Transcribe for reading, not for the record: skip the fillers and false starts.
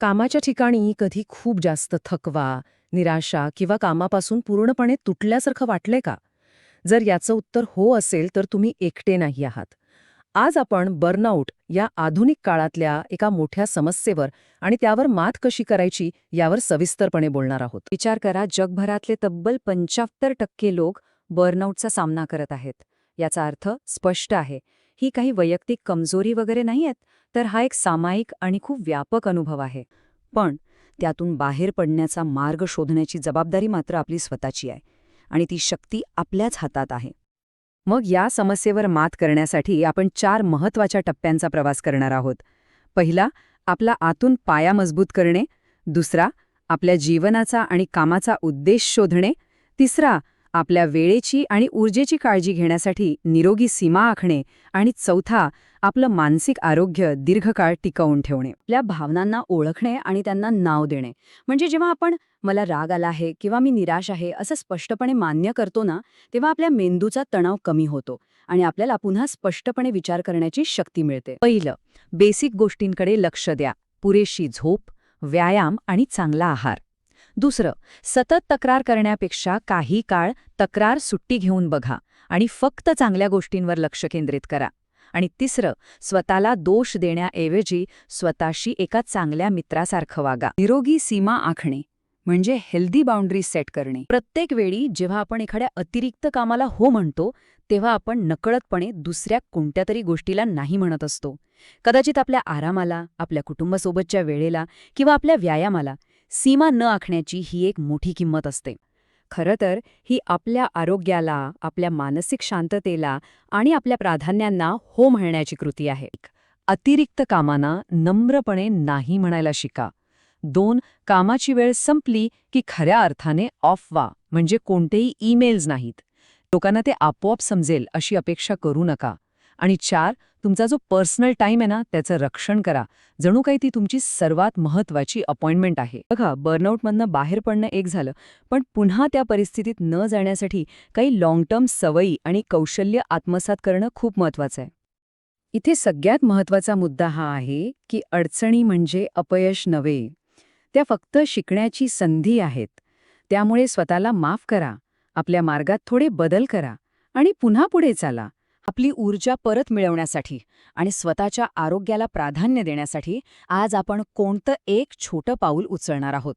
कामाच्या ठिकाणी कधी खूप जास्त थकवा, निराशा किंवा कामापासून पूर्णपणे तुटल्यासारखं वाटलंय का? जर याचं उत्तर हो असेल तर तुम्ही एकटे नाही आहात. आज आपण बर्नआउट या आधुनिक काळातल्या एका मोठ्या समस्येवर आणि त्यावर मात कशी करायची यावर सविस्तरपणे बोलणार आहोत. विचार करा, जगभरातले तब्बल 75% लोक बर्नआउटचा सामना करत आहेत. याचा अर्थ स्पष्ट आहे, ही काही वैयक्तिक कमजोरी वगैरे नाहीयेत, तर हा एक सामायिक आणि खूप व्यापक अनुभव आहे. पण त्यातून बाहेर पडण्याचा मार्ग शोधण्याची जबाबदारी मात्र आपली स्वतःची आहे, आणि ती शक्ती आपल्याच हातात आहे. मग या समस्येवर मात करण्यासाठी आपण 4 महत्त्वाच्या टप्प्यांचा प्रवास करणार आहोत. पहिला, आपला आतून पाया मजबूत करणे. दुसरा, आपल्या जीवनाचा आणि कामाचा उद्देश शोधणे. तिसरा, आपल्या वेळेची आणि ऊर्जेची काळजी घेण्यासाठी निरोगी सीमा आखणे. आणि चौथा, आपलं मानसिक आरोग्य दीर्घकाळ टिकवून ठेवणे. आपल्या भावनांना ओळखणे आणि त्यांना नाव देणे. म्हणजे जेव्हा आपण मला राग आला आहे किंवा मी निराश आहे असं स्पष्टपणे मान्य करतो ना, तेव्हा आपल्या मेंदूचा तणाव कमी होतो आणि आपल्याला पुन्हा स्पष्टपणे विचार करण्याची शक्ती मिळते. पहिलं, बेसिक गोष्टींकडे लक्ष द्या. पुरेशी झोप, व्यायाम आणि चांगला आहार. दुसरं, सतत तक्रार करण्यापेक्षा काही काळ तक्रार सुट्टी घेऊन बघा आणि फक्त चांगल्या गोष्टींवर लक्ष केंद्रित करा. आणि तिसरं, स्वतःला दोष देण्याऐवजी स्वतःशी एका चांगल्या मित्रासारखं वागा. निरोगी सीमा आखणे म्हणजे हेल्दी बाउंड्रीज सेट करणे. प्रत्येक वेळी जेव्हा आपण एखाद्या अतिरिक्त कामाला हो म्हणतो, तेव्हा आपण नकळतपणे दुसऱ्या कोणत्या तरी गोष्टीला नाही म्हणत असतो. कदाचित आपल्या आरामाला, आपल्या कुटुंबासोबतच्या वेळेला किंवा आपल्या व्यायामाला. सीमा न आखण्याची ही एक मोठी किंमत असते. खरं तर ही आपल्या आरोग्याला, आपल्या मानसिक शांततेला आणि आपल्या प्राधान्यांना हो म्हणण्याची कृती आहे. अतिरिक्त कामांना नम्रपणे नाही म्हणायला शिका. 2. कामाची वेळ संपली की खऱ्या अर्थाने ऑफ व्हा, म्हणजे कोणतेही ईमेल्स नाहीत. लोकांना ते आपोआप समजेल अशी अपेक्षा करू नका. आणि 4. तुमचा जो पर्सनल टाईम आहे ना, त्याचं रक्षण करा. जणू काही ती तुमची सर्वात महत्त्वाची अपॉइंटमेंट आहे. बघा, बर्नआउटमधनं बाहेर पडणं एक झालं, पण पुन्हा त्या परिस्थितीत न जाण्यासाठी काही लाँग टर्म सवयी आणि कौशल्य आत्मसात करणं खूप महत्त्वाचं आहे. इथे सगळ्यात महत्त्वाचा मुद्दा हा आहे की अडचणी म्हणजे अपयश नव्हे, त्या फक्त शिकण्याची संधी आहेत. त्यामुळे स्वतःला माफ करा, आपल्या मार्गात थोडे बदल करा आणि पुन्हा पुढे चाला. आपली ऊर्जा परत मिळवण्यासाठी आणि स्वतःच्या आरोग्याला प्राधान्य देण्यासाठी आज आपण कोणतं एक छोटं पाऊल उचलणार आहोत.